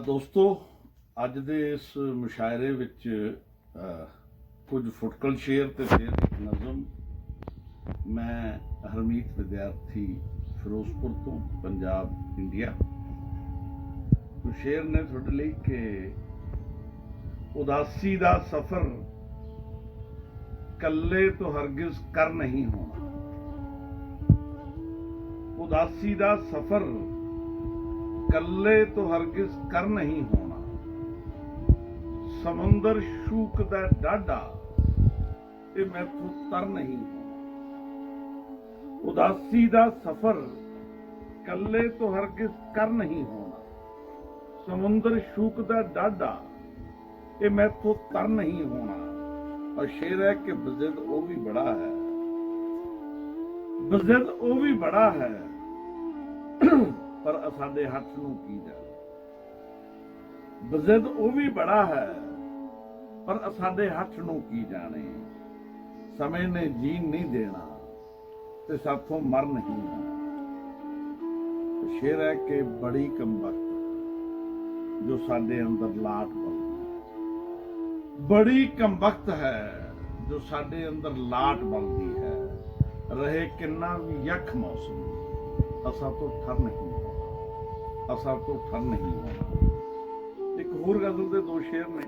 ਦੋਸਤੋ, ਅੱਜ ਦੇ ਇਸ ਮੁਸ਼ਾਇਰੇ ਵਿੱਚ ਕੁਝ ਫੁਟਕਲ ਸ਼ੇਰ ਤੇ ਫਿਰ ਇੱਕ ਨਜ਼ਮ। ਮੈਂ ਹਰਮੀਤ ਵਿਦਿਆਰਥੀ ਫਿਰੋਜ਼ਪੁਰ ਤੋਂ, ਪੰਜਾਬ, ਇੰਡੀਆ। ਸ਼ੇਰ ਨੇ ਤੁਹਾਡੇ ਲਈ ਕਿ ਉਦਾਸੀ ਦਾ ਸਫ਼ਰ ਕੱਲੇ ਤੋਂ ਹਰਗਿਜ਼ ਕਰ ਨਹੀਂ ਹੋਣਾ। ਉਦਾਸੀ ਦਾ ਸਫ਼ਰ ਕੱਲੇ ਤੋਂ ਹਰਗਿਜ਼ ਕਰ ਨਹੀਂ ਹੋਣਾ। ਸਮੁੰਦਰ ਸ਼ੂਕਦਾ ਡਾਢਾ, ਇਹ ਮੈਥੋਂ ਤਰ ਨਹੀਂ ਹੋਣਾ। ਉਦਾਸੀ ਦਾ ਸਫ਼ਰ ਕੱਲੇ ਤੋਂ ਹਰਗਿਜ਼ ਕਰ ਨਹੀਂ ਹੋਣਾ। ਸਮੁੰਦਰ ਸ਼ੂਕਦਾ ਡਾਢਾ, ਇਹ ਮੈਥੋਂ ਤਰ ਨਹੀਂ ਹੋਣਾ। और शेर है कि बज़िद वो भी बड़ा है, बज़िद वो भी बड़ा है, पर असाडे हथ नूं की जाए। बज़िद वो भी बड़ा है, पर असाडे हथ नूं की जाने। समय ने जीन नहीं देना ते साथों मर नहीं आना। शेर है कि बड़ी कमबख्त जो साडे अंदर लाट बन, बड़ी कमबख्त है जो साडे अंदर लाट बलदी है। रहे किन्ना भी यख मौसम, असा तो ठर नहीं होना, असा तो ठर नहीं होना। एक होर गजल दे दो शेर ने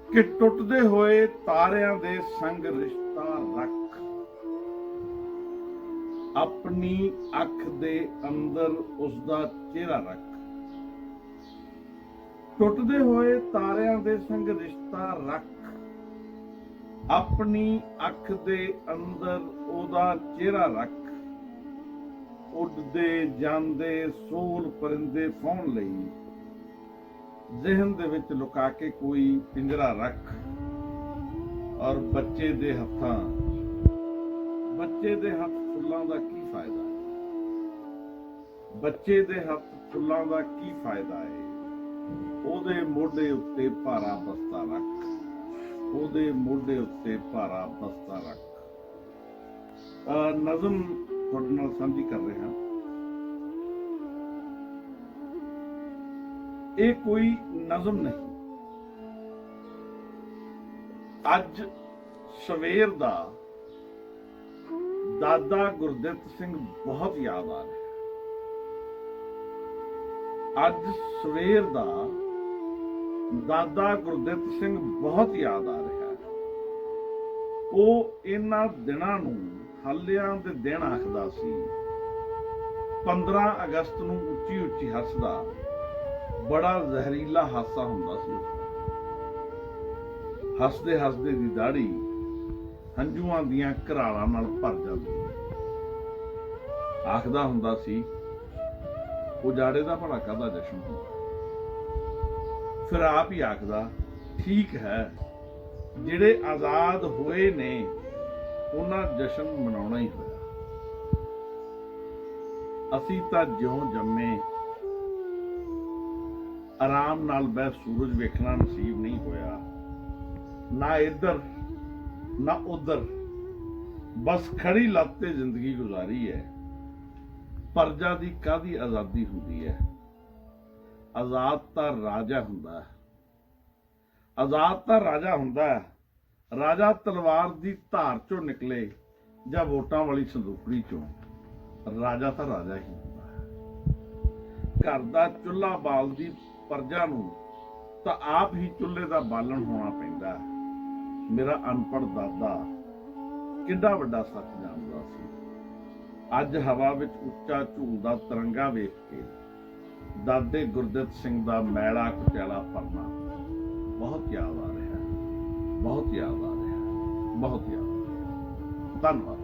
कि टुटदे होए तारियां दे संग रिश्ता रख, अपनी अख दे अंदर उसदा चेहरा रख। टुटदे होए तारियां दे संग रिश्ता रख, अपनी अख दे अंदर ओदा चेहरा रख। उड़दे जांदे सोल परिंदे फौन लई, ज़हन दे विच लुका के कोई पिंजरा रख। और बच्चे दे हथ फुल्लां दा की फायदा है, बच्चे दे हथ फुल्लां दा की फायदा है। ਉਹਦੇ ਮੋਢੇ ਉੱਤੇ ਭਾਰਾ ਬਸਤਾ ਰੱਖ, ਉਹਦੇ ਮੋਢੇ ਉੱਤੇ ਭਾਰਾ ਬਸਤਾ ਰੱਖ। ਨਜ਼ਮ ਤੁਹਾਡੇ ਨਾਲ ਸਾਂਝੀ ਕਰ ਰਿਹਾ। ਇਹ ਕੋਈ ਨਜ਼ਮ ਨਹੀਂ। ਅੱਜ ਸਵੇਰ ਦਾ ਦਾਦਾ ਗੁਰਦਿੱਤ ਸਿੰਘ ਬਹੁਤ ਯਾਦ ਆ ਰਿਹਾ। ਅੱਜ ਸਵੇਰ ਦਾ ਦਾਦਾ ਗੁਰਦਿੱਤ ਸਿੰਘ ਬਹੁਤ ਯਾਦ ਆ ਰਿਹਾ ਹੈ। ਉਹ ਇਹਨਾਂ ਦਿਨਾਂ ਨੂੰ ਹਾਲਿਆਂ ਦੇ ਦਿਨ ਆਖਦਾ ਸੀ। 15 ਅਗਸਤ ਨੂੰ ਉੱਚੀ ਉੱਚੀ ਹੱਸਦਾ, ਬੜਾ ਜ਼ਹਿਰੀਲਾ ਹਾਸਾ ਹੁੰਦਾ ਸੀ। ਹੱਸਦੇ ਹੱਸਦੇ ਦੀ ਦਾੜੀ ਹੰਝੂਆਂ ਦੀਆਂ ਘਰਾਲਾਂ ਨਾਲ ਭਰ ਜਾਂਦੀ। ਆਖਦਾ ਹੁੰਦਾ ਸੀ, ਉਜਾੜੇ ਦਾ ਭਲਾ ਕਾਹਦਾ ਜਸ਼ਨ ਹੁੰਦਾ। ਫਿਰ ਆਪ ਹੀ ਆਖਦਾ, ਠੀਕ ਹੈ, ਜਿਹੜੇ ਆਜ਼ਾਦ ਹੋਏ ਨੇ ਉਹਨਾਂ ਜਸ਼ਨ ਮਨਾਉਣਾ ਹੀ ਹੋਇਆ। ਅਸੀਂ ਤਾਂ ਜਿਉਂ ਜੰਮੇ ਆਰਾਮ ਨਾਲ ਬਹਿ ਸੂਰਜ ਵੇਖਣਾ ਨਸੀਬ ਨਹੀਂ ਹੋਇਆ। ਨਾ ਇੱਧਰ ਨਾ ਉੱਧਰ, ਬਸ ਖੜੀ ਲੱਤ ਤੇ ਜ਼ਿੰਦਗੀ ਗੁਜ਼ਾਰੀ ਹੈ। ਪਰਜਾ ਦੀ ਕਾਹਦੀ ਆਜ਼ਾਦੀ ਹੁੰਦੀ ਹੈ। ਆਜ਼ਾਦ ਤਾਂ ਰਾਜਾ ਹੁੰਦਾ ਹੈ, ਆਜ਼ਾਦ ਤਾਂ ਰਾਜਾ ਹੁੰਦਾ ਹੈ। ਰਾਜਾ ਤਲਵਾਰ ਦੀ ਧਾਰ ਚੋਂ ਨਿਕਲੇ ਜਾਂ ਵੋਟਾਂ ਵਾਲੀ ਸੰਦੂਕੜੀ ਚੋਂ, ਰਾਜਾ ਤਾਂ ਰਾਜਾ ਹੀ ਹੁੰਦਾ ਹੈ। ਘਰ ਦਾ ਚੁੱਲ੍ਹਾ ਬਾਲਦੀ ਪਰਜਾ ਨੂੰ ਤਾਂ ਆਪ ਹੀ ਚੁੱਲ੍ਹੇ ਦਾ ਬਾਲਣ ਹੋਣਾ ਪੈਂਦਾ ਹੈ। ਮੇਰਾ ਅਨਪੜ੍ਹ ਦਾਦਾ ਕਿੱਡਾ ਵੱਡਾ ਸੱਚ ਜਾਣਦਾ ਸੀ। ਅੱਜ ਹਵਾ ਵਿੱਚ ਉੱਚਾ ਝੂਲਦਾ ਤਿਰੰਗਾ ਵੇਖ ਕੇ ਦਾਦੇ ਗੁਰਦਿੱਤ ਸਿੰਘ ਦਾ ਮੈਲਾ ਕੁਚੈਲਾ ਪਰਨਾ ਬਹੁਤ ਯਾਦ ਆ ਰਿਹਾ, ਬਹੁਤ ਯਾਦ ਆ ਰਿਹਾ, ਬਹੁਤ ਯਾਦ ਆ ਰਿਹਾ। ਧੰਨਵਾਦ।